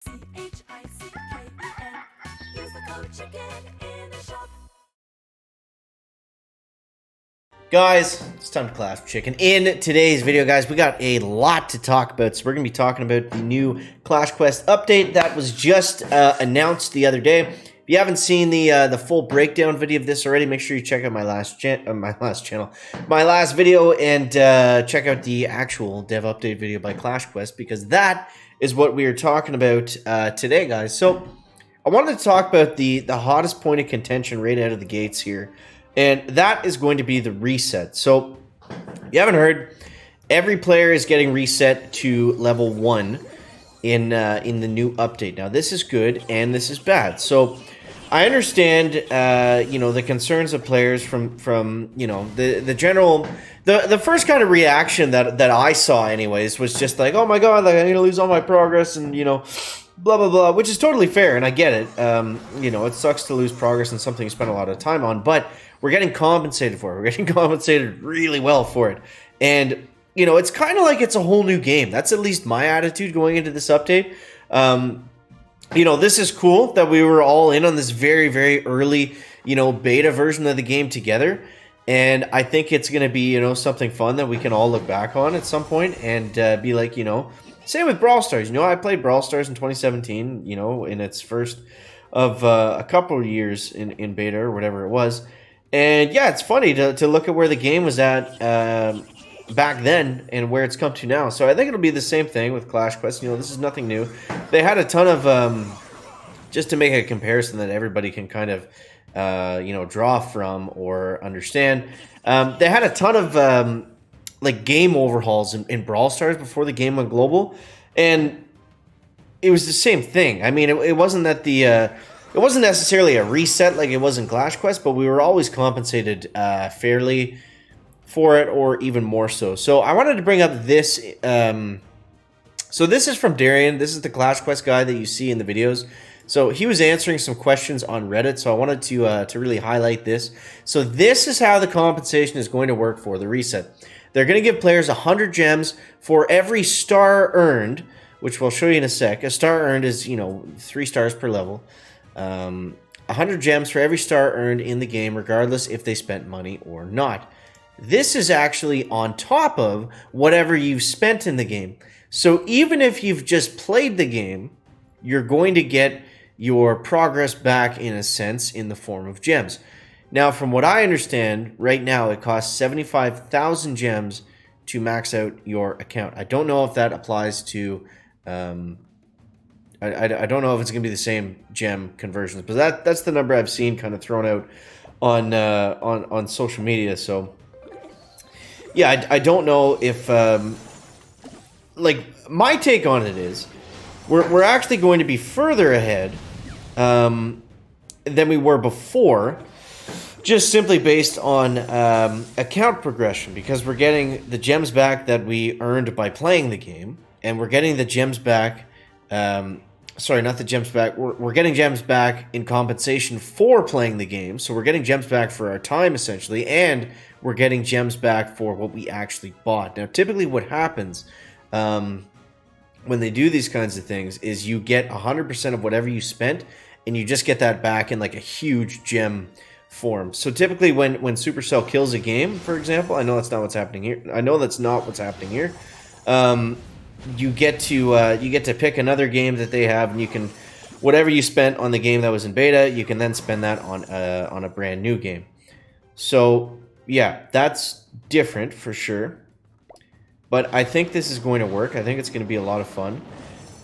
Use the code CHICKEN in the shop. Guys, it's time to Clash Chicken. In today's video, guys, we got a lot to talk about. So we're going to be talking about the new Clash Quest update that was just announced the other day. If you haven't seen the full breakdown video of this already, make sure you check out my last video, and check out the actual dev update video by Clash Quest, because that is what we are talking about today, guys. So I wanted to talk about the hottest point of contention right out of the gates here. And that is going to be the reset. So, if you haven't heard, every player is getting reset to level 1 in the new update. Now, this is good and this is bad. So, I understand, the concerns of players from the general, the first kind of reaction that I saw, anyways, was just like, oh my god, like I'm gonna lose all my progress, and blah blah blah, which is totally fair, and I get it. It sucks to lose progress on something you spent a lot of time on, but we're getting compensated for it. We're getting compensated really well for it. And, it's kind of like it's a whole new game. That's at least my attitude going into this update. This is cool that we were all in on this very, very early, beta version of the game together. And I think it's going to be, something fun that we can all look back on at some point and be like, same with Brawl Stars. I played Brawl Stars in 2017, in its first of a couple of years in beta or whatever it was. And yeah, it's funny to look at where the game was at back then and where it's come to now. So I think it'll be the same thing with Clash Quest. This is nothing new. They had a ton of, just to make a comparison that everybody can kind of, draw from or understand. They had a ton of, game overhauls in Brawl Stars before the game went global. And it was the same thing. I mean, it wasn't that it wasn't necessarily a reset like it was in Clash Quest, but we were always compensated fairly for it, or even more so. So I wanted to bring up this. So this is from Darian. This is the Clash Quest guy that you see in the videos. So he was answering some questions on Reddit, so I wanted to really highlight this. So this is how the compensation is going to work for the reset. They're going to give players 100 gems for every star earned, which we'll show you in a sec. A star earned is, 3 stars per level. 100 gems for every star earned in the game, regardless if they spent money or not. This is actually on top of whatever you've spent in the game. So even if you've just played the game, you're going to get your progress back, in a sense, in the form of gems. Now, from what I understand, right now it costs 75,000 gems to max out your account. I don't know if that applies to I don't know if it's going to be the same gem conversions, but that's the number I've seen kind of thrown out on social media. So yeah, I don't know if my take on it is we're actually going to be further ahead than we were before, just simply based on account progression, because we're getting the gems back that we earned by playing the game, and we're getting the gems back. Sorry, not the gems back. We're getting gems back in compensation for playing the game. So we're getting gems back for our time, essentially, and we're getting gems back for what we actually bought. Now, typically what happens when they do these kinds of things is you get 100% of whatever you spent, and you just get that back in like a huge gem form. So typically when Supercell kills a game, for example, I know that's not what's happening here. You get to pick another game that they have, and you can, whatever you spent on the game that was in beta, you can then spend that on a brand new game. So yeah, that's different for sure. But I think this is going to work. I think it's going to be a lot of fun,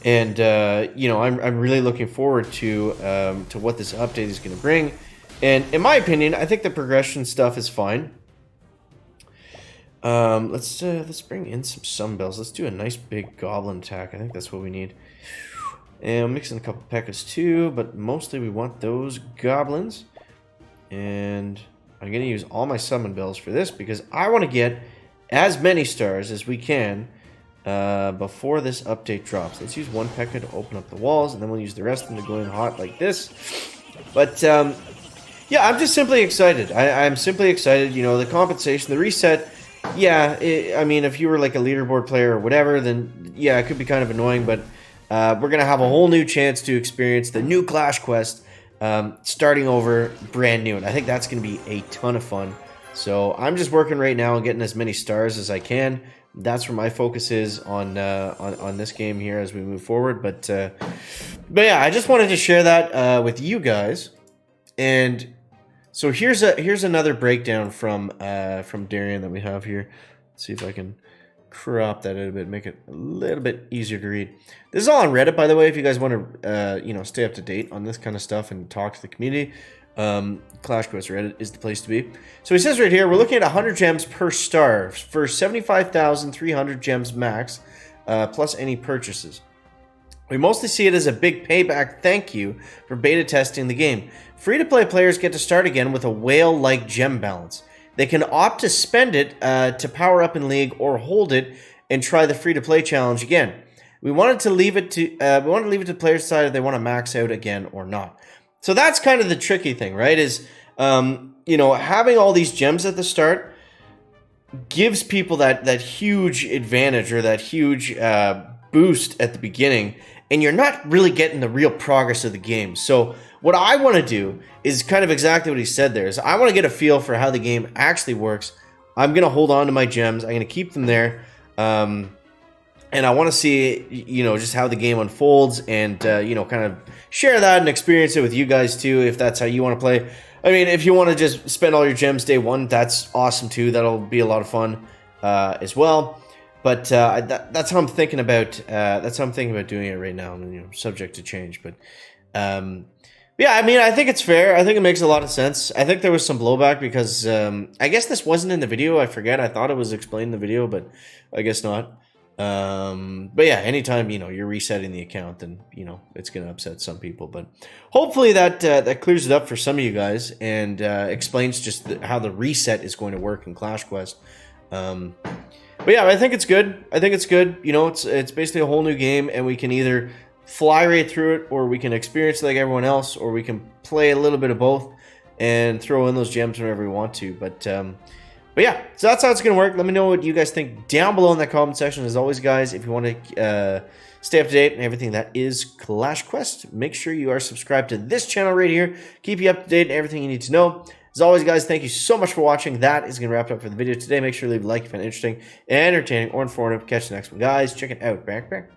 and I'm really looking forward to what this update is going to bring. And in my opinion, I think the progression stuff is fine. Let's bring in some sunbells. Let's do a nice big goblin attack. I think that's what we need. And I'm mixing a couple P.E.K.K.A.s too, but mostly we want those goblins. And I'm going to use all my summon bells for this, because I want to get as many stars as we can before this update drops. Let's use one P.E.K.K.A. to open up the walls, and then we'll use the rest of them to go in hot like this. But yeah, I'm just simply excited. I'm simply excited. The compensation, the reset. Yeah, I mean, if you were like a leaderboard player or whatever, then yeah, it could be kind of annoying. But we're going to have a whole new chance to experience the new Clash Quest, starting over brand new. And I think that's going to be a ton of fun. So I'm just working right now on getting as many stars as I can. That's where my focus is on this game here as we move forward. But yeah, I just wanted to share that with you guys. And so here's another breakdown from Darian that we have here. Let's see if I can crop that a little bit, make it a little bit easier to read. This is all on Reddit, by the way, if you guys want to stay up to date on this kind of stuff and talk to the community. Clash Quest Reddit is the place to be. So he says right here, we're looking at 100 gems per star for 75,300 gems max, plus any purchases. We mostly see it as a big payback thank you for beta testing the game. Free-to-play players get to start again with a whale-like gem balance. They can opt to spend it to power up in League or hold it and try the free-to-play challenge again. We wanted to leave it to the players' side if they want to max out again or not. So that's kind of the tricky thing, right? Is having all these gems at the start gives people that huge advantage or that huge boost at the beginning, and you're not really getting the real progress of the game. So what I want to do is kind of exactly what he said there. Is I want to get a feel for how the game actually works. I'm going to hold on to my gems. I'm going to keep them there. And I want to see, just how the game unfolds and, kind of share that and experience it with you guys too, if that's how you want to play. I mean, if you want to just spend all your gems day one, that's awesome too. That'll be a lot of fun as well. But that's how I'm thinking about. That's how I'm thinking about doing it right now. Subject to change. But yeah, I mean, I think it's fair. I think it makes a lot of sense. I think there was some blowback because I guess this wasn't in the video. I forget. I thought it was explained in the video, but I guess not. But yeah, anytime you're resetting the account, then it's gonna upset some people. But hopefully that clears it up for some of you guys and explains just how the reset is going to work in Clash Quest. But yeah, I think it's good. It's basically a whole new game, and we can either fly right through it, or we can experience it like everyone else, or we can play a little bit of both and throw in those gems whenever we want to. But yeah, so that's how it's going to work. Let me know what you guys think down below in that comment section. As always, guys, if you want to stay up to date and everything that is Clash Quest, make sure you are subscribed to this channel right here. Keep you up to date and everything you need to know. As always, guys, thank you so much for watching. That is going to wrap it up for the video today. Make sure to leave a like if you find it interesting, entertaining, or informative. Catch you next one, guys. Check it out. Back.